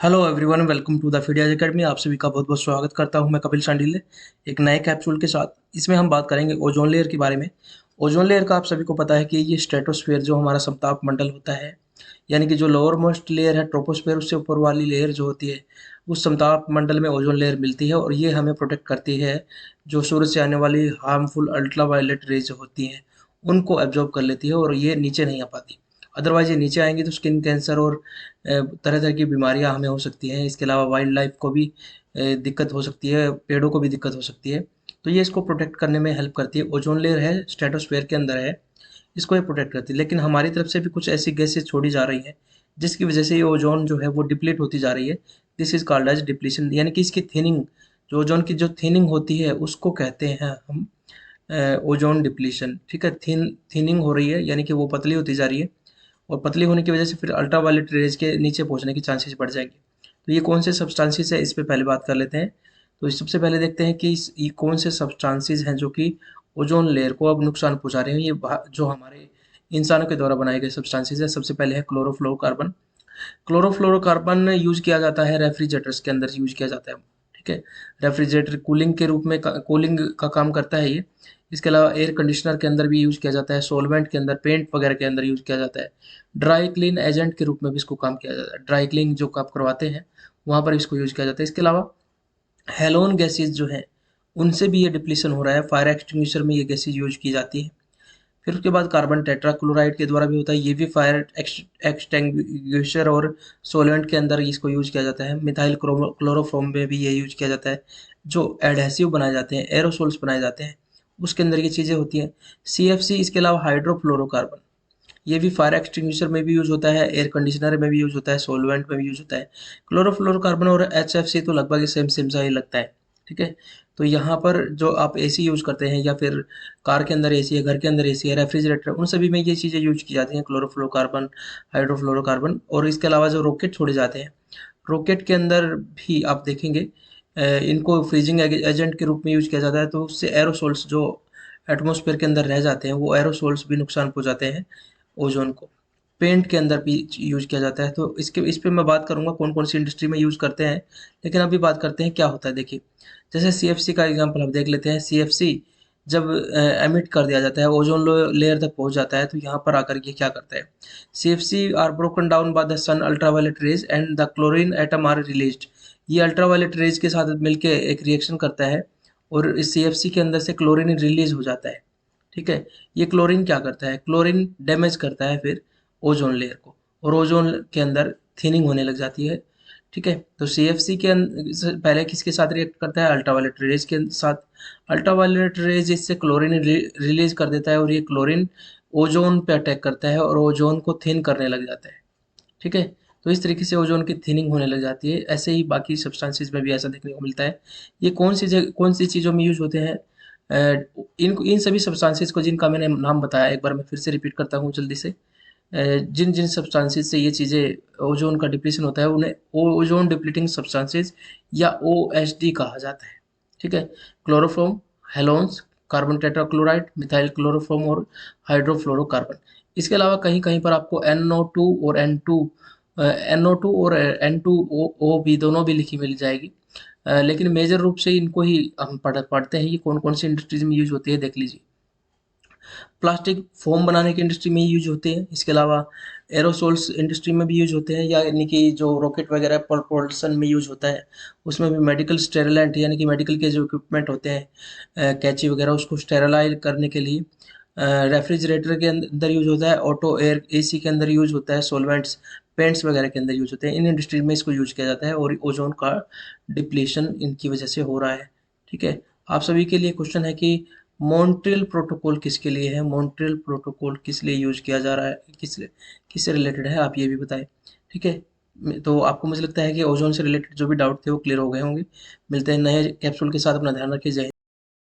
Hello everyone, welcome to the Phidias academy. आप सभी का बहुत बहुत स्वागत करता हूं। मैं कपिल शांडिल्य एक नए कैप्सूल के साथ। इसमें हम बात करेंगे ओजोन लेयर के बारे में। ओजोन लेयर का आप सभी को पता है कि ये स्ट्रेटोस्फेयर जो हमारा समताप मंडल होता है, यानी कि जो लोअर मोस्ट लेयर है ट्रोपोस्फेयर, उससे ऊपर वाली लेयर जो होती है उस समताप मंडल में ओजोन लेयर मिलती है और ये हमें प्रोटेक्ट करती है। जो सूरज से आने वाली हार्मफुल अल्ट्रा वायलेट रेज होती हैं उनको एब्जॉर्ब कर लेती है और ये नीचे नहीं आ पाती। अदरवाइज ये नीचे आएंगी तो स्किन कैंसर और तरह तरह की बीमारियां हमें हो सकती हैं। इसके अलावा वाइल्ड लाइफ को भी दिक्कत हो सकती है, पेड़ों को भी दिक्कत हो सकती है। तो ये इसको प्रोटेक्ट करने में हेल्प करती है। ओजोन लेयर है, स्ट्रेटोस्फेयर के अंदर है, इसको ये प्रोटेक्ट करती है। लेकिन हमारी तरफ से भी कुछ ऐसी गैसेज छोड़ी जा रही हैं जिसकी वजह से ये ओजोन जो है वो डिप्लीट होती जा रही है। This is called as depletion, यानी कि इसकी थिनिंग, जो ओजोन की जो थिनिंग होती है उसको कहते हैं हम ओजोन डिप्लीशन। ठीक है, थिनिंग हो रही है यानी कि वो पतली होती जा रही है और पतली होने की वजह से फिर अल्ट्रावायलेट रेज के नीचे पहुंचने की चांसेस बढ़ जाएंगे। तो ये कौन से सब्सटेंसेस है, इस पे पहले बात कर लेते हैं। तो सबसे पहले देखते हैं कि ये कौन से सब्सटेंसेस हैं जो कि ओजोन लेयर को अब नुकसान पहुंचा रहे हैं। ये जो हमारे इंसानों के द्वारा बनाए गए सब्सटेंसेस है। सबसे पहले है क्लोरोफ्लोरोकार्बन। क्लोरोफ्लोरोकार्बन यूज किया जाता है रेफ्रिजरेटर्स के अंदर, यूज किया जाता है। ठीक है, रेफ्रिजरेटर कूलिंग के रूप में कूलिंग का काम करता है ये। इसके अलावा एयर कंडीशनर के अंदर भी यूज किया जाता है, सॉल्वेंट के अंदर, पेंट वगैरह के अंदर यूज किया जाता है। ड्राई क्लीन एजेंट के रूप में भी इसको काम किया जाता है। ड्राई क्लीन जो आप करवाते हैं वहाँ पर इसको यूज किया जाता है। इसके अलावा हेलोन गैसेज जो है उनसे भी ये डिप्लीशन हो रहा है। फायर एक्सटिंग्विशर में ये गैसेज यूज की जाती है। फिर उसके बाद कार्बन टेट्राक्लोराइड के द्वारा भी होता है। ये भी फायर एक्सटिंग्विशर और सोलेंट के अंदर इसको यूज किया जाता है। मिथाइल क्लोरोफॉर्म में भी ये यूज किया जाता है। जो एडहेसिव बनाए जाते हैं, एरोसोल्स बनाए जाते हैं, उसके अंदर ये चीज़ें होती हैं। CFC, इसके अलावा हाइड्रोफ्लोरोकार्बन, ये भी फायर एक्सटिंग्विशर में भी यूज होता है, एयर कंडीशनर में भी यूज होता है, सॉल्वेंट में भी यूज होता है। क्लोरोफ्लोरोकार्बन और HFC तो लगभग सेम सेम सा ही लगता है। ठीक है, तो यहाँ पर जो आप AC यूज करते हैं या फिर कार के अंदर AC है, घर के अंदर AC है, रेफ्रिजरेटर, उन सभी में ये चीज़ें यूज की जाती हैं, क्लोरोफ्लोरोकार्बन, हाइड्रोफ्लोरोकार्बन। और इसके अलावा जो रॉकेट छोड़े जाते हैं, रॉकेट के अंदर भी आप देखेंगे इनको फ्रीजिंग एजेंट के रूप में यूज किया जाता है। तो उससे एरोसोल्स जो एटमॉस्फेयर के अंदर रह जाते हैं, वो एरोसोल्स भी नुकसान पहुंचाते हैं ओजोन को। पेंट के अंदर भी यूज किया जाता है। तो इस पे मैं बात करूंगा कौन कौन सी इंडस्ट्री में यूज करते हैं। लेकिन अभी बात करते हैं क्या होता है। देखिए, जैसे CFC का एग्जांपल हम देख लेते हैं। CFC जब एमिट कर दिया जाता है, ओजोन लेयर तक पहुंच जाता है, तो यहाँ पर आकर ये क्या करता है। CFC are broken down by the sun ultraviolet rays and the chlorine atom are released. ये अल्ट्रावायलेट रेज के साथ मिलके एक रिएक्शन करता है और इस CFC के अंदर से क्लोरीन रिलीज हो जाता है। ठीक है, ये क्लोरीन क्या करता है, क्लोरीन डैमेज करता है फिर ओजोन लेयर को, और ओजोन के अंदर थिनिंग होने लग जाती है। ठीक है, तो CFC पहले किसके साथ रिएक्ट करता है, अल्ट्रावायलेट रेज के साथ। अल्ट्रावायलेट रेज इससे क्लोरीन रिलीज कर देता है और ये क्लोरीन ओजोन पे अटैक करता है और ओजोन को थिन करने लग जाता है। ठीक है, तो इस तरीके से ओजोन की थिनिंग होने लग जाती है। ऐसे ही बाकी सब्सटेंसेस में भी ऐसा देखने को मिलता है। ये कौन सी चीज़ों में यूज होते हैं। इन सभी सब्सटेंसेस को जिनका मैंने नाम बताया, एक बार मैं फिर से रिपीट करता हूँ जल्दी से। जिन जिन सब्सटेंसेस से ये चीज़ें ओजोन का डिप्लीशन होता है उन्हें ओजोन डिप्लीटिंग सब्सटेंसेस या OSD कहा जाता है। ठीक है, chloroform, halons, carbon tetrachloride, methyl chloroform और हाइड्रोफ्लोरोकार्बन। इसके अलावा कहीं कहीं पर आपको NO2 और N2O भी, दोनों भी लिखी मिल जाएगी। लेकिन मेजर रूप से इनको ही हम पढ़ते हैं। ये कौन कौन सी इंडस्ट्रीज में यूज होती है देख लीजिए। प्लास्टिक फोम बनाने की इंडस्ट्री में यूज होते हैं। इसके अलावा एरोसोल्स इंडस्ट्री में भी यूज होते हैं, यानी कि जो रॉकेट वगैरह प्रोपल्सन में यूज होता है उसमें भी। मेडिकल स्टेरिलेंट, यानी कि मेडिकल के जो इक्विपमेंट होते हैं, कैंची वगैरह, उसको स्टेरलाइज करने के लिए रेफ्रिजरेटर के अंदर यूज होता है। ऑटो एयर AC के अंदर यूज होता है। सॉल्वेंट्स, पेंट्स वगैरह के अंदर यूज होते हैं। इन इंडस्ट्रीज में इसको यूज किया जाता है और ओजोन का डिप्लीशन इनकी वजह से हो रहा है। ठीक है, आप सभी के लिए क्वेश्चन है कि मॉन्ट्रियल प्रोटोकॉल किसके लिए है, मॉन्ट्रियल प्रोटोकॉल किस लिए यूज किया जा रहा है, किससे रिलेटेड है, आप ये भी बताएं। ठीक है, तो आपको मुझे लगता है कि ओजोन से रिलेटेड जो भी डाउट थे वो क्लियर हो गए होंगे। मिलते हैं नए कैप्सूल के साथ, अपना ध्यान रखिए। जय हिंद।